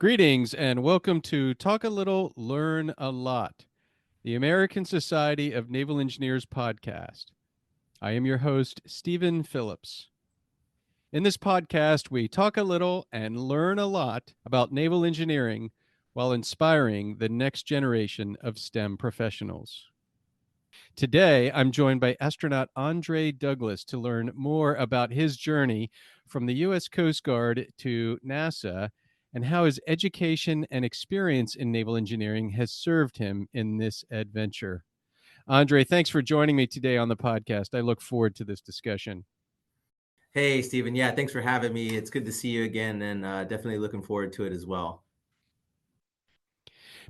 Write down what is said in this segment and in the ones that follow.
Greetings and welcome to Talk a Little, Learn a Lot, the American Society of Naval Engineers podcast. I am your host, Stephen Phillips. In this podcast, we talk a little and learn a lot about naval engineering while inspiring the next generation of STEM professionals. Today, I'm joined by astronaut Andre Douglas to learn more about his journey from the U.S. Coast Guard to NASA and how his education and experience in naval engineering has served him in this adventure. Andre, thanks for joining me today on the podcast. I look forward to this discussion. Hey, Stephen. Yeah, thanks for having me. It's good to see you again, and definitely looking forward to it as well.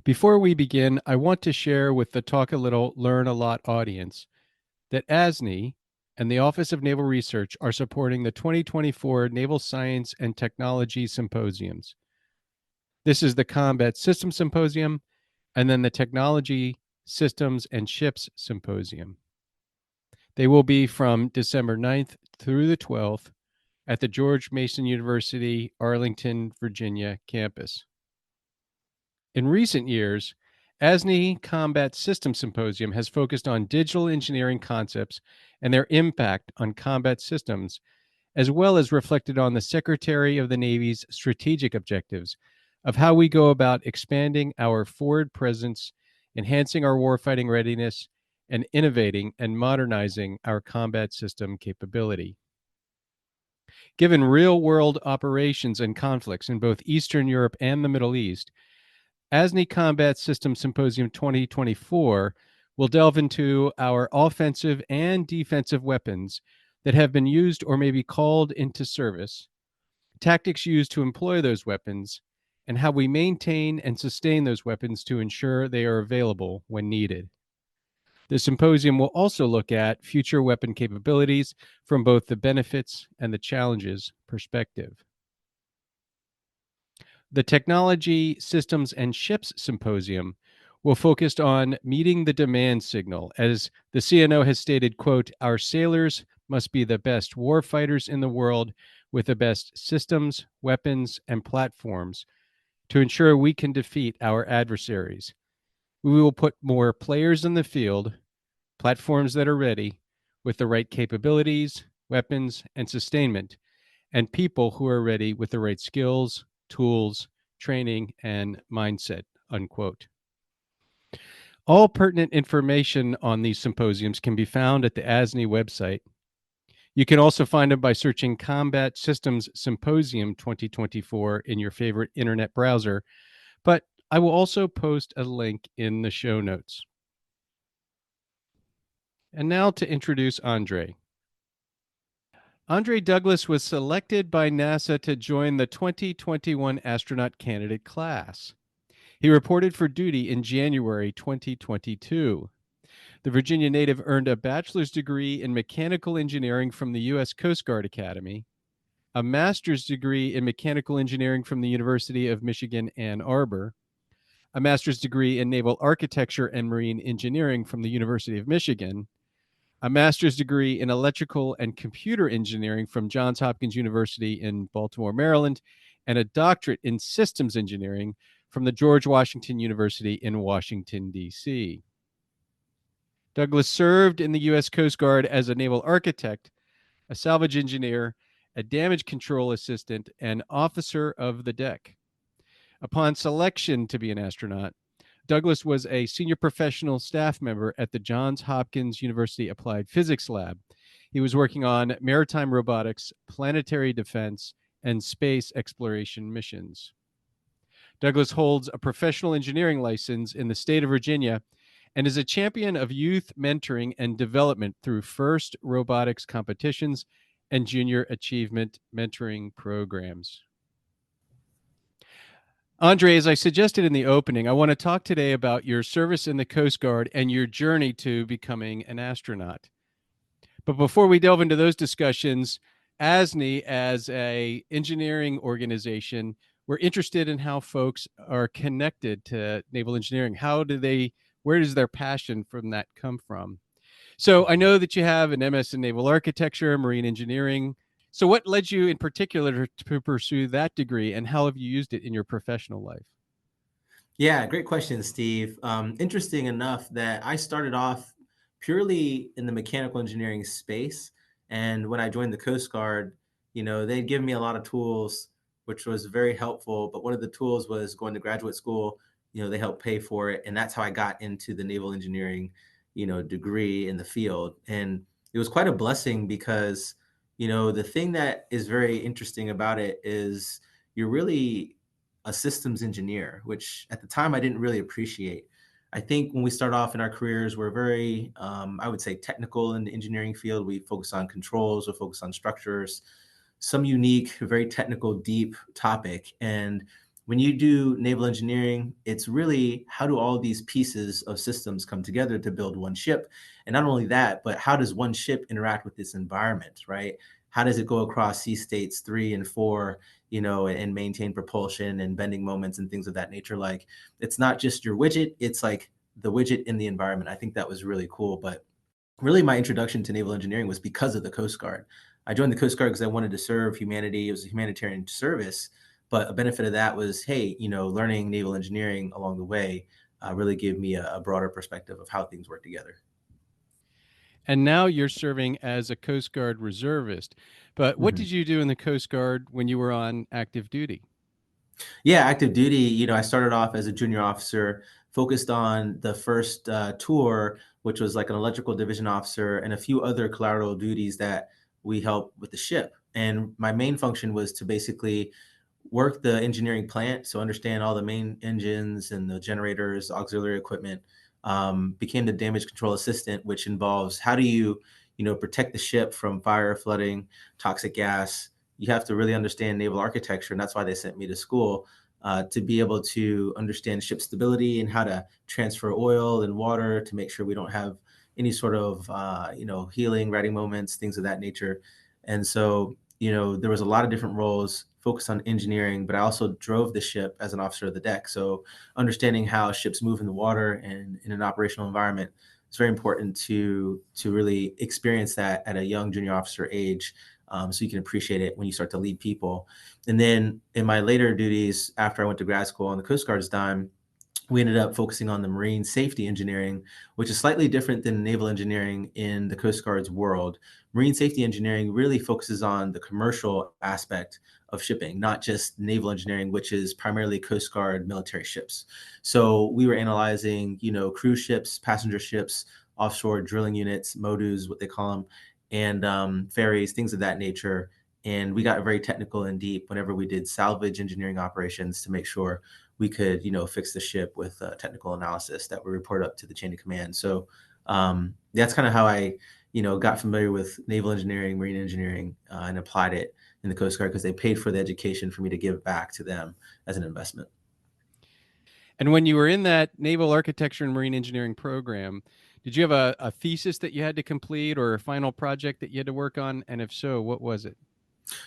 Before we begin, I want to share with the Talk a Little, Learn a Lot audience that ASNE and the Office of Naval Research are supporting the 2024 Naval Science and Technology Symposiums. This is the Combat Systems Symposium and then the Technology, Systems, and Ships Symposium. They will be from December 9th through the 12th at the George Mason University, Arlington, Virginia campus. In recent years, ASNE Combat Systems Symposium has focused on digital engineering concepts and their impact on combat systems, as well as reflected on the Secretary of the Navy's strategic objectives of how we go about expanding our forward presence, enhancing our warfighting readiness, and innovating and modernizing our combat system capability. Given real-world operations and conflicts in both Eastern Europe and the Middle East, ASNE Combat Systems Symposium 2024 will delve into our offensive and defensive weapons that have been used or may be called into service, tactics used to employ those weapons, and how we maintain and sustain those weapons to ensure they are available when needed. The symposium will also look at future weapon capabilities from both the benefits and the challenges perspective. The Technology, Systems, and Ships Symposium will focus on meeting the demand signal. As the CNO has stated, quote, "Our sailors must be the best warfighters in the world with the best systems, weapons, and platforms to ensure we can defeat our adversaries. We will put more players in the field, platforms that are ready, with the right capabilities, weapons, and sustainment, and people who are ready with the right skills, tools, training, and mindset," unquote. All pertinent information on these symposiums can be found at the ASNE website. You can also find them by searching Combat Systems Symposium 2024 in your favorite internet browser, but I will also post a link in the show notes. And now to introduce Andre. Andre Douglas was selected by NASA to join the 2021 astronaut candidate class. He reported for duty in January 2022. The Virginia native earned a bachelor's degree in mechanical engineering from the U.S. Coast Guard Academy, a master's degree in mechanical engineering from the University of Michigan, Ann Arbor, a master's degree in naval architecture and marine engineering from the University of Michigan, a master's degree in electrical and computer engineering from Johns Hopkins University in Baltimore, Maryland, and a doctorate in systems engineering from the George Washington University in Washington, D.C. Douglas served in the U.S. Coast Guard as a naval architect, a salvage engineer, a damage control assistant, and officer of the deck. Upon selection to be an astronaut, Douglas was a senior professional staff member at the Johns Hopkins University Applied Physics Lab. He was working on maritime robotics, planetary defense, and space exploration missions. Douglas holds a professional engineering license in the state of Virginia and is a champion of youth mentoring and development through FIRST robotics competitions and junior achievement mentoring programs. Andre, as I suggested in the opening, I want to talk today about your service in the Coast Guard and your journey to becoming an astronaut. But before we delve into those discussions, ASNE, as an engineering organization, we're interested in how folks are connected to naval engineering. Where does their passion from that come from? So I know that you have an MS in naval architecture, marine engineering. So, what led you in particular to pursue that degree, and how have you used it in your professional life? Yeah, great question, Steve. Interesting enough that I started off purely in the mechanical engineering space. And when I joined the Coast Guard, they'd give me a lot of tools, which was very helpful. But one of the tools was going to graduate school. They helped pay for it. And that's how I got into the naval engineering, degree in the field. And it was quite a blessing because, the thing that is very interesting about it is you're really a systems engineer, which at the time I didn't really appreciate. I think when we start off in our careers, we're very, I would say, technical in the engineering field. We focus on controls, we focus on structures, some unique, very technical, deep topic. And when you do naval engineering, it's really how do all these pieces of systems come together to build one ship? And not only that, but how does one ship interact with this environment, right? How does it go across sea states 3 and 4, and maintain propulsion and bending moments and things of that nature? Like, it's not just your widget, it's like the widget in the environment. I think that was really cool. But really, my introduction to naval engineering was because of the Coast Guard. I joined the Coast Guard because I wanted to serve humanity. It was a humanitarian service, but a benefit of that was, hey, learning naval engineering along the way really gave me a broader perspective of how things work together. And now you're serving as a Coast Guard reservist. But what Mhm. did you do in the Coast Guard when you were on active duty? Yeah, active duty. I started off as a junior officer, focused on the first tour, which was like an electrical division officer, and a few other collateral duties that we helped with the ship. And my main function was to basically work the engineering plant, so understand all the main engines and the generators, auxiliary equipment. Became the damage control assistant, which involves how do you, protect the ship from fire, flooding, toxic gas. You have to really understand naval architecture, and that's why they sent me to school to be able to understand ship stability and how to transfer oil and water to make sure we don't have any sort of healing, riding moments, things of that nature. And so there was a lot of different roles focused on engineering, but I also drove the ship as an officer of the deck. So understanding how ships move in the water and in an operational environment is very important to really experience that at a young junior officer age, so you can appreciate it when you start to lead people. And then in my later duties, after I went to grad school on the Coast Guard's dime, we ended up focusing on the marine safety engineering, which is slightly different than naval engineering in the Coast Guard's world. Marine safety engineering really focuses on the commercial aspect of shipping, not just naval engineering, which is primarily Coast Guard military ships. So we were analyzing, cruise ships, passenger ships, offshore drilling units, MODUs, what they call them, and ferries, things of that nature. And we got very technical and deep whenever we did salvage engineering operations to make sure we could, fix the ship with technical analysis that we report up to the chain of command. So that's kind of how I, got familiar with naval engineering, marine engineering, and applied it in the Coast Guard because they paid for the education for me to give back to them as an investment. And when you were in that naval architecture and marine engineering program, did you have a thesis that you had to complete or a final project that you had to work on? And if so, what was it?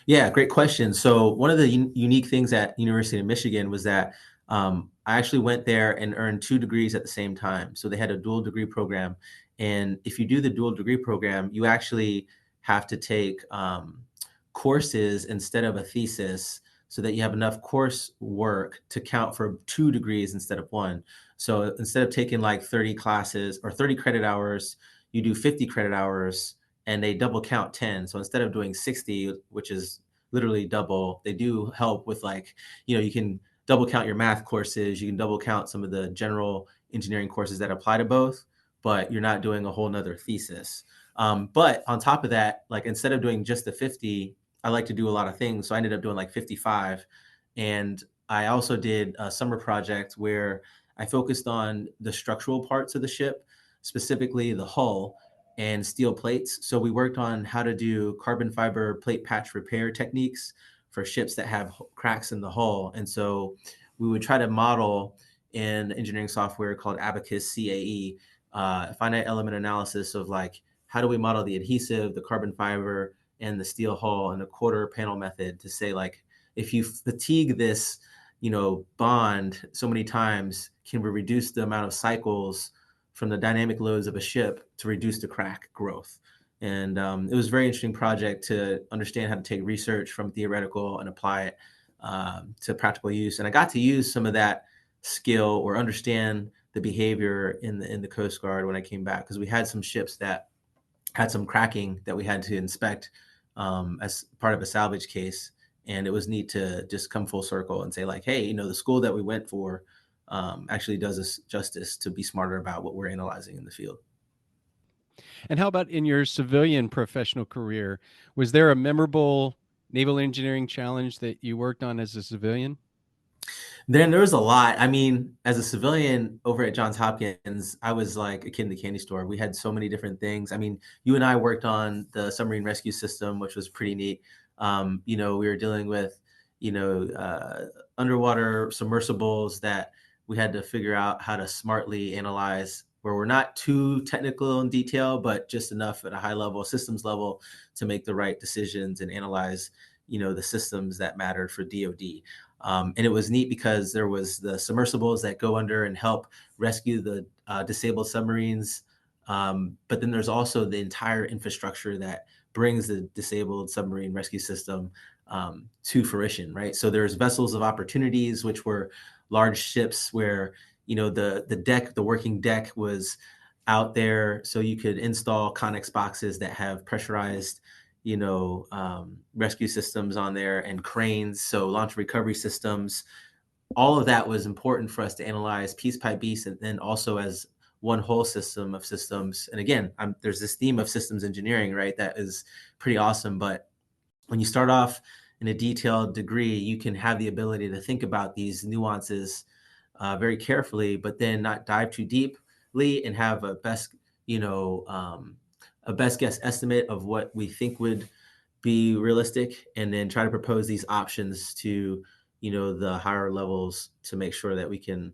Yeah, great question. So one of the unique things at University of Michigan was that I actually went there and earned 2 degrees at the same time. So they had a dual degree program, and if you do the dual degree program, you actually have to take courses instead of a thesis, so that you have enough course work to count for 2 degrees instead of one. So instead of taking like 30 classes or 30 credit hours, you do 50 credit hours and they double count 10. So instead of doing 60, which is literally double, they do help with like, you can double count your math courses, you can double count some of the general engineering courses that apply to both, but you're not doing a whole nother thesis. But on top of that, like instead of doing just the 50, I like to do a lot of things. So I ended up doing like 55. And I also did a summer project where I focused on the structural parts of the ship, specifically the hull and steel plates. So we worked on how to do carbon fiber plate patch repair techniques for ships that have cracks in the hull. And so we would try to model in engineering software called Abacus CAE, finite element analysis of like, how do we model the adhesive, the carbon fiber, and the steel hull in a quarter panel method to say like, if you fatigue this, bond so many times, can we reduce the amount of cycles from the dynamic loads of a ship to reduce the crack growth? And it was a very interesting project to understand how to take research from theoretical and apply it to practical use. And I got to use some of that skill or understand the behavior in the Coast Guard when I came back, because we had some ships that had some cracking that we had to inspect as part of a salvage case. And it was neat to just come full circle and say, like, hey, the school that we went for actually does us justice to be smarter about what we're analyzing in the field. And how about in your civilian professional career? Was there a memorable naval engineering challenge that you worked on as a civilian? Then there was a lot. I mean, as a civilian over at Johns Hopkins, I was like a kid in the candy store. We had so many different things. I mean, you and I worked on the submarine rescue system, which was pretty neat. We were dealing with, underwater submersibles that we had to figure out how to smartly analyze, where we're not too technical in detail, but just enough at a high level, systems level, to make the right decisions and analyze, the systems that mattered for DoD. And it was neat because there was the submersibles that go under and help rescue the disabled submarines. But then there's also the entire infrastructure that brings the disabled submarine rescue system to fruition, right? So there's vessels of opportunities, which were large ships where, the working deck was out there, so you could install Connex boxes that have pressurized rescue systems on there, and cranes, so launch recovery systems. All of that was important for us to analyze piece by piece, and then also as one whole system of systems. And again, there's this theme of systems engineering, right? That is pretty awesome. But when you start off in a detailed degree, you can have the ability to think about these nuances very carefully, but then not dive too deeply and have a best guess estimate of what we think would be realistic, and then try to propose these options to the higher levels to make sure that we can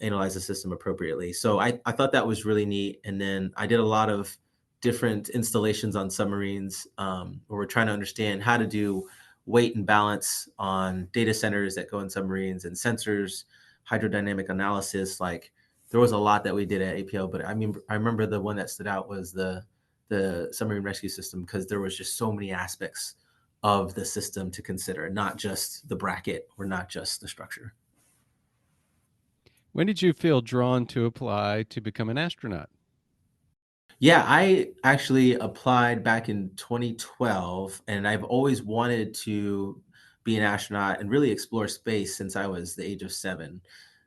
analyze the system appropriately. So I thought that was really neat. And then I did a lot of different installations on submarines, where we're trying to understand how to do weight and balance on data centers that go in submarines, and sensors, hydrodynamic analysis. Like, there was a lot that we did at APL, but I mean, I remember the one that stood out was the submarine rescue system, because there was just so many aspects of the system to consider, not just the bracket or not just the structure. When did you feel drawn to apply to become an astronaut? Yeah, I actually applied back in 2012, and I've always wanted to be an astronaut and really explore space since I was the age of 7.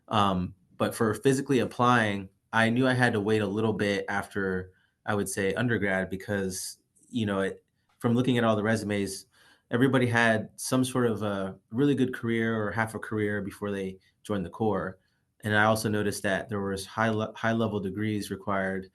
But for physically applying, I knew I had to wait a little bit after, I would say, undergrad, because from looking at all the resumes, everybody had some sort of a really good career or half a career before they joined the Corps. And I also noticed that there was high level degrees required,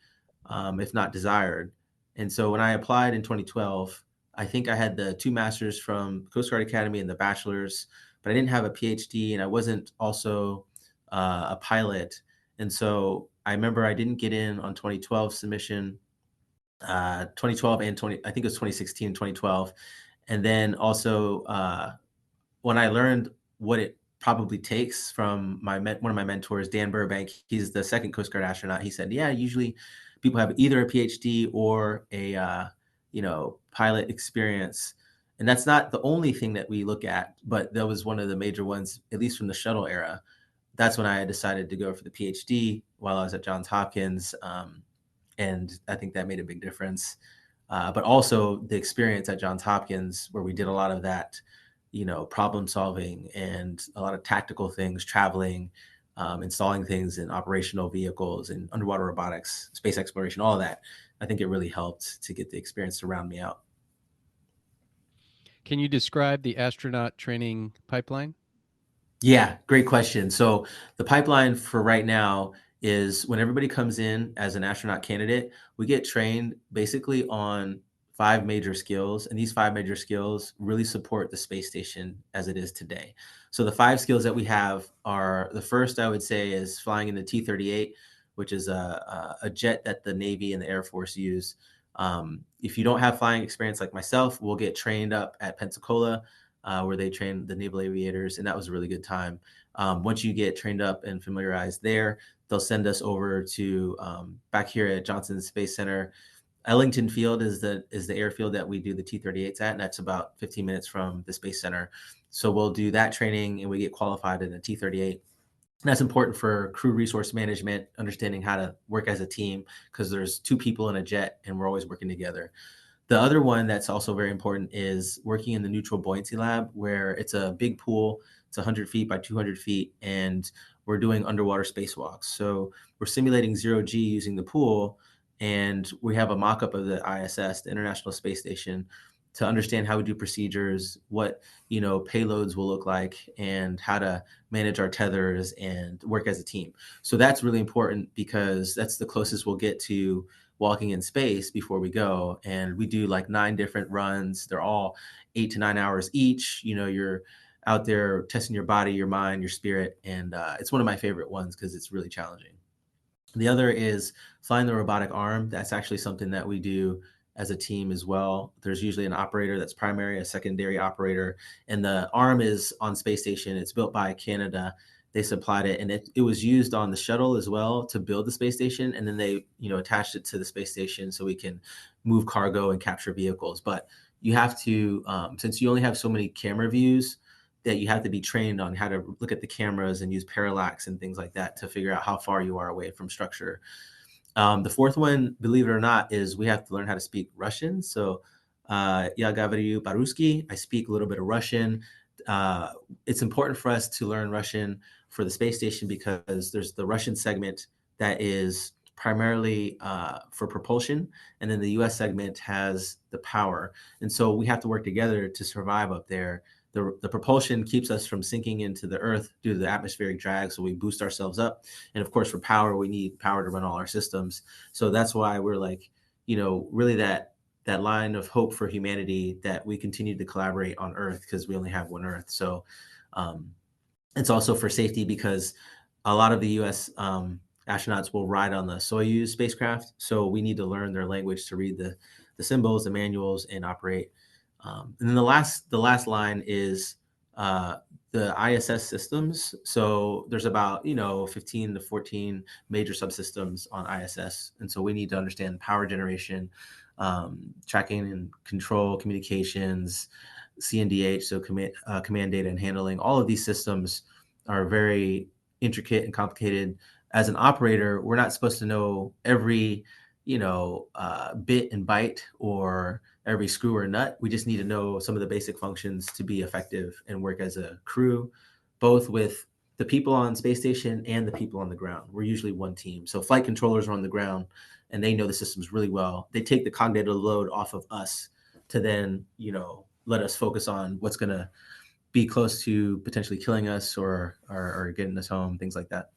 if not desired. And so when I applied in 2012, I think I had the two masters from Coast Guard Academy and the bachelor's, but I didn't have a PhD, and I wasn't also a pilot. And so I remember I didn't get in on 2012 submission, 2012 and 20, I think it was 2016 and 2012. And then also when I learned what it probably takes from one of my mentors, Dan Burbank, he's the second Coast Guard astronaut. He said, "Yeah, usually people have either a PhD or a pilot experience, and that's not the only thing that we look at, but that was one of the major ones, at least from the shuttle era." That's when I decided to go for the PhD while I was at Johns Hopkins, and I think that made a big difference. But also the experience at Johns Hopkins, where we did a lot of that, problem solving and a lot of tactical things, traveling, installing things in operational vehicles and underwater robotics, space exploration, all of that. I think it really helped to get the experience to round me out. Can you describe the astronaut training pipeline? Yeah, great question. So the pipeline for right now is when everybody comes in as an astronaut candidate, we get trained basically on five major skills, and these five major skills really support the space station as it is today. So the five skills that we have are, the first I would say is flying in the T-38, which is a jet that the Navy and the Air Force use. If you don't have flying experience like myself, we'll get trained up at Pensacola, where they train the naval aviators, and that was a really good time. Once you get trained up and familiarized there, they'll send us over to back here at Johnson Space Center. Ellington Field is the airfield that we do the T-38s at, and that's about 15 minutes from the Space Center. So we'll do that training, and we get qualified in a T-38. And that's important for crew resource management, understanding how to work as a team because there's two people in a jet, and we're always working together. The other one that's also very important is working in the neutral buoyancy lab, where it's a big pool. It's 100 feet by 200 feet, and we're doing underwater spacewalks. So we're simulating zero G using the pool, and we have a mock-up of the ISS, the International Space Station, to understand how we do procedures, what payloads will look like, and how to manage our tethers and work as a team. So that's really important because that's the closest we'll get to walking in space before we go. And we do like 9 different runs. They're all 8 to 9 hours each. You're out there testing your body, your mind, your spirit. And it's one of my favorite ones because it's really challenging. The other is flying the robotic arm. That's actually something that we do as a team as well. There's usually an operator that's primary, a secondary operator, and the arm is on space station. It's built by Canada. They supplied it, and it was used on the shuttle as well to build the space station, and then they attached it to the space station so we can move cargo and capture vehicles. But you have to, since you only have so many camera views, that you have to be trained on how to look at the cameras and use parallax and things like that to figure out how far you are away from structure. The fourth one, believe it or not, is we have to learn how to speak Russian. So, я говорю по-русски. I speak a little bit of Russian. It's important for us to learn Russian for the space station because there's the Russian segment that is primarily for propulsion, and then the U.S. segment has the power. And so we have to work together to survive up there. The propulsion keeps us from sinking into the earth due to the atmospheric drag, so we boost ourselves up. And of course, for power, we need power to run all our systems. So that's why we're like, really that line of hope for humanity that we continue to collaborate on Earth because we only have one Earth. So um, it's also for safety because a lot of the U.S. Astronauts will ride on the Soyuz spacecraft, so we need to learn their language to read the symbols, the manuals, and operate. And then the last line is the ISS systems. So there's about 15 to 14 major subsystems on ISS, and so we need to understand power generation, tracking and control, communications, CNDH, so command data and handling. All of these systems are very intricate and complicated. As an operator, we're not supposed to know every bit and byte or every screw or nut. We just need to know some of the basic functions to be effective and work as a crew, both with the people on space station and the people on the ground. We're usually one team. So flight controllers are on the ground and they know the systems really well. They take the cognitive load off of us to then, let us focus on what's going to be close to potentially killing us or getting us home, things like that.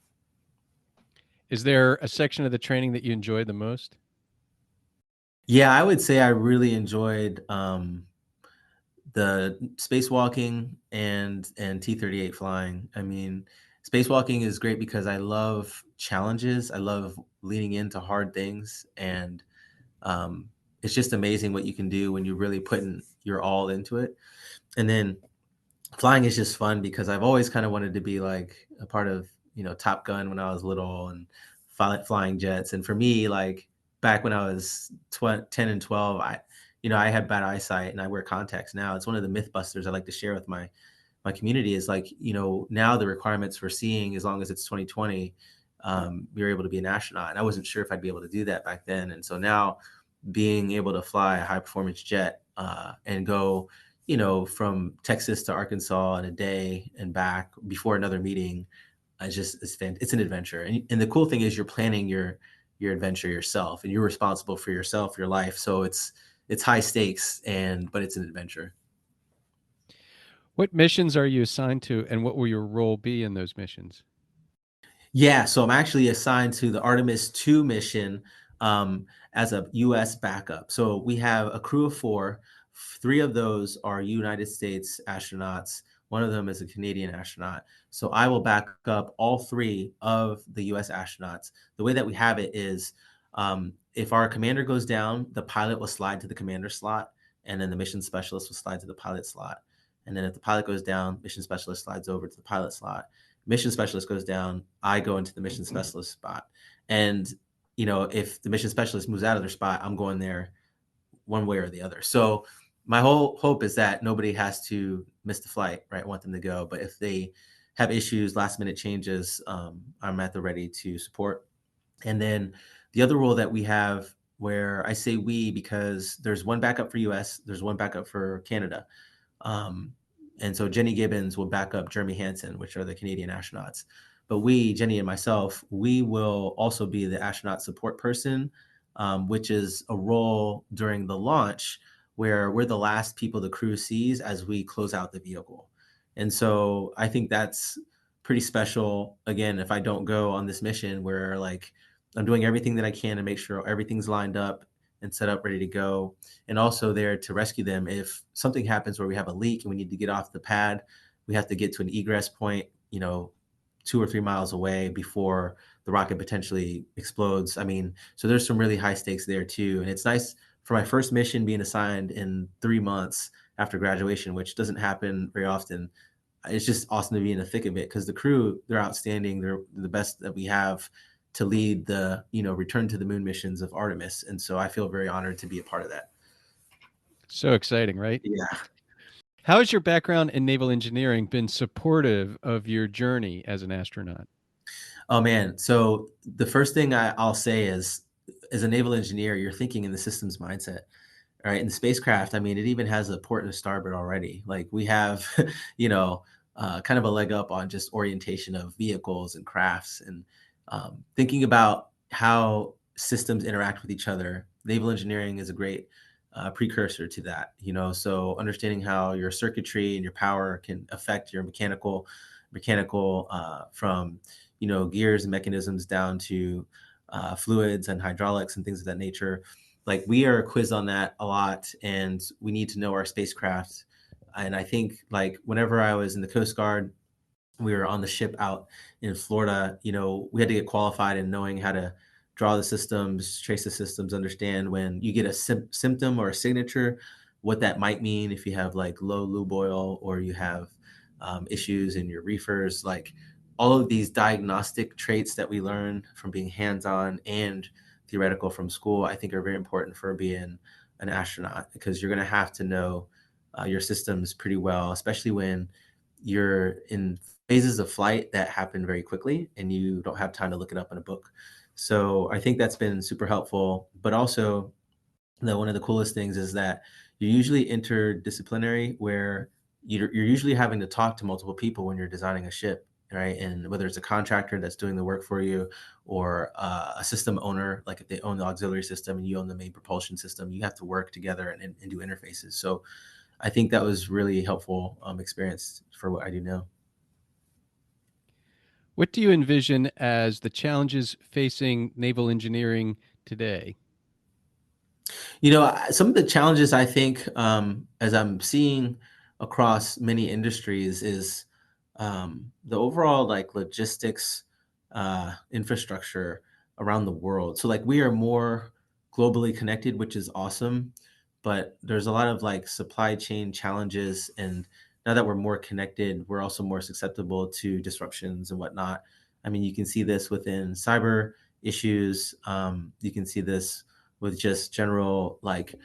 Is there a section of the training that you enjoy the most? Yeah, I would say I really enjoyed the spacewalking and T-38 flying. I mean, spacewalking is great because I love challenges. I love leaning into hard things, and it's just amazing what you can do when you're really putting your all into it. And then flying is just fun because I've always kind of wanted to be like a part of Top Gun when I was little and flying jets. And for me, like back when I was 10 and 12, I had bad eyesight and I wear contacts now. It's one of the myth busters I like to share with my community is like now the requirements for seeing, as long as it's 2020, you're able to be an astronaut. And I wasn't sure if I'd be able to do that back then. And so now being able to fly a high performance jet and go from Texas to Arkansas in a day and back before another meeting. It's an adventure. And the cool thing is you're planning your adventure yourself and you're responsible for yourself, your life. So it's high stakes but it's an adventure. What missions are you assigned to, and what will your role be in those missions? Yeah, so I'm actually assigned to the Artemis 2 mission as a U.S. backup. So we have a crew of 4. 3 of those are United States astronauts. One of them is a Canadian astronaut. So I will back up all 3 of the U.S. astronauts. The way that we have it is if our commander goes down, the pilot will slide to the commander slot, and then the mission specialist will slide to the pilot slot. And then if the pilot goes down, mission specialist slides over to the pilot slot. Mission specialist goes down, I go into the mission specialist spot. And if the mission specialist moves out of their spot, I'm going there one way or the other. So my whole hope is that nobody has to miss the flight, right? I want them to go, but if they have issues, last minute changes, I'm at the ready to support. And then the other role that we have, where I say we because there's one backup for US, there's one backup for Canada. Um, and so Jenny Gibbons will back up Jeremy Hansen, which are the Canadian astronauts. But we, Jenny and myself, we will also be the astronaut support person, which is a role during the launch where we're the last people the crew sees as we close out the vehicle. And so I think that's pretty special. Again, if I don't go on this mission where like I'm doing everything that I can to make sure everything's lined up and set up, ready to go, and also there to rescue them if something happens where we have a leak and we need to get off the pad. We have to get to an egress point, 2 or 3 miles away before the rocket potentially explodes. I mean, so there's some really high stakes there too. And it's nice for my first mission being assigned in 3 months after graduation, which doesn't happen very often. It's just awesome to be in the thick of it because the crew, they're outstanding. They're the best that we have to lead the, return to the moon missions of Artemis. And so I feel very honored to be a part of that. So exciting, right? Yeah. How has your background in naval engineering been supportive of your journey as an astronaut? Oh man. So the first thing I'll say is, as a naval engineer, you're thinking in the systems mindset, right? In the spacecraft, I mean, it even has a port and a starboard already. Like we have, kind of a leg up on just orientation of vehicles and crafts and thinking about how systems interact with each other. Naval engineering is a great precursor to that, so understanding how your circuitry and your power can affect your mechanical from, gears and mechanisms down to fluids and hydraulics and things of that nature. Like we are quizzed on that a lot, and we need to know our spacecraft. And I think like whenever I was in the Coast Guard, we were on the ship out in Florida, we had to get qualified in knowing how to draw the systems, trace the systems, understand when you get a symptom or a signature, what that might mean if you have like low lube oil or you have issues in your reefers. Like all of these diagnostic traits that we learn from being hands-on and theoretical from school, I think are very important for being an astronaut because you're going to have to know your systems pretty well, especially when you're in phases of flight that happen very quickly and you don't have time to look it up in a book. So I think that's been super helpful. But also, one of the coolest things is that you're usually interdisciplinary, where you're usually having to talk to multiple people when you're designing a ship, right? And whether it's a contractor that's doing the work for you or a system owner, like if they own the auxiliary system and you own the main propulsion system, you have to work together and do interfaces. So I think that was really helpful experience for what I do now. What do you envision as the challenges facing naval engineering today? Some of the challenges I think, as I'm seeing across many industries, is the overall like logistics infrastructure around the world. So like we are more globally connected, which is awesome, but there's a lot of like supply chain challenges, and now that we're more connected, we're also more susceptible to disruptions and whatnot. I mean, you can see this within cyber issues. You can see this with just general like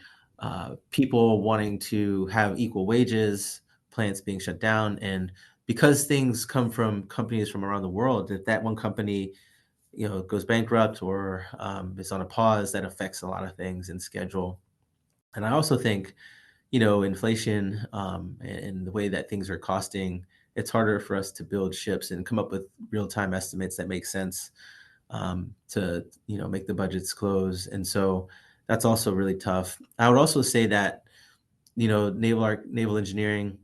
people wanting to have equal wages, plants being shut down, and because things come from companies from around the world, if that one company goes bankrupt or is on a pause, that affects a lot of things in schedule. And I also think inflation and the way that things are costing, it's harder for us to build ships and come up with real time estimates that make sense to make the budgets close. And so that's also really tough. I would also say that naval engineering,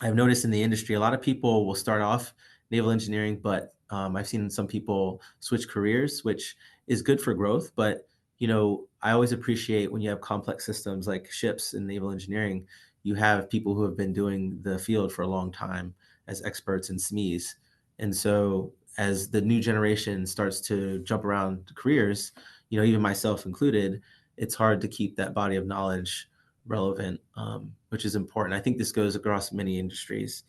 I've noticed in the industry, a lot of people will start off naval engineering, but I've seen some people switch careers, which is good for growth. But I always appreciate when you have complex systems like ships and naval engineering, you have people who have been doing the field for a long time as experts and SMEs. And so as the new generation starts to jump around careers, even myself included, it's hard to keep that body of knowledge relevant, which is important. I think this goes across many industries.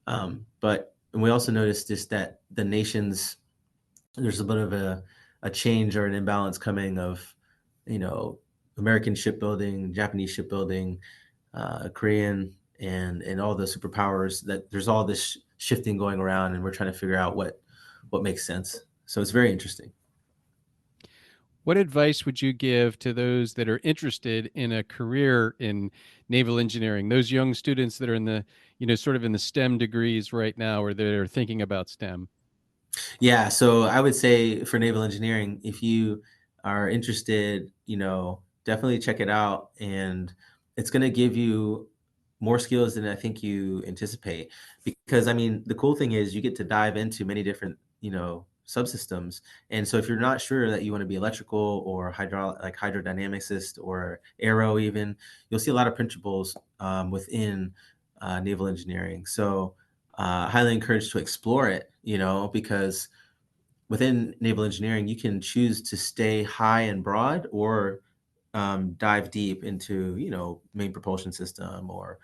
But and we also noticed just that the nations, there's a bit of a change or an imbalance coming of, you know, American shipbuilding, Japanese shipbuilding, Korean, and all the superpowers. That there's all this shifting going around, and we're trying to figure out what makes sense. So it's very interesting. What advice would you give to those that are interested in a career in naval engineering? Those young students that are in the, sort of in the STEM degrees right now, or they're thinking about STEM. Yeah, so I would say for naval engineering, if you are interested, definitely check it out, and it's going to give you more skills than I think you anticipate. Because I mean, the cool thing is you get to dive into many different, subsystems. And so if you're not sure that you want to be electrical or like hydrodynamicist or aero even, you'll see a lot of principles within naval engineering. So highly encouraged to explore it, because within naval engineering, you can choose to stay high and broad or dive deep into, main propulsion system or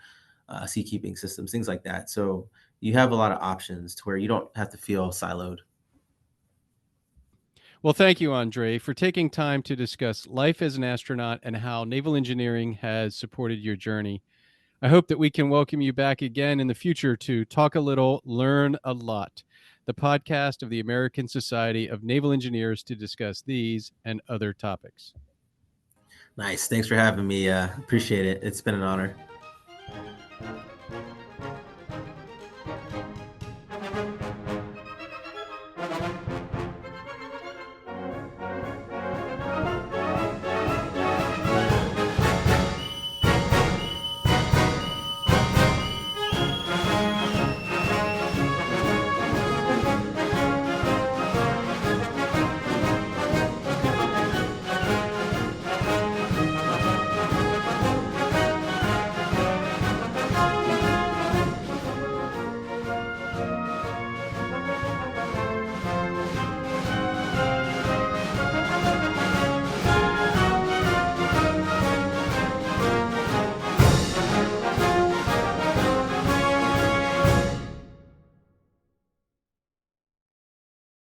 seakeeping systems, things like that. So you have a lot of options to where you don't have to feel siloed. Well, thank you, Andre, for taking time to discuss life as an astronaut and how naval engineering has supported your journey. I hope that we can welcome you back again in the future to talk a little, learn a lot, the podcast of the American Society of Naval Engineers to discuss these and other topics. Nice. Thanks for having me. Appreciate it. It's been an honor.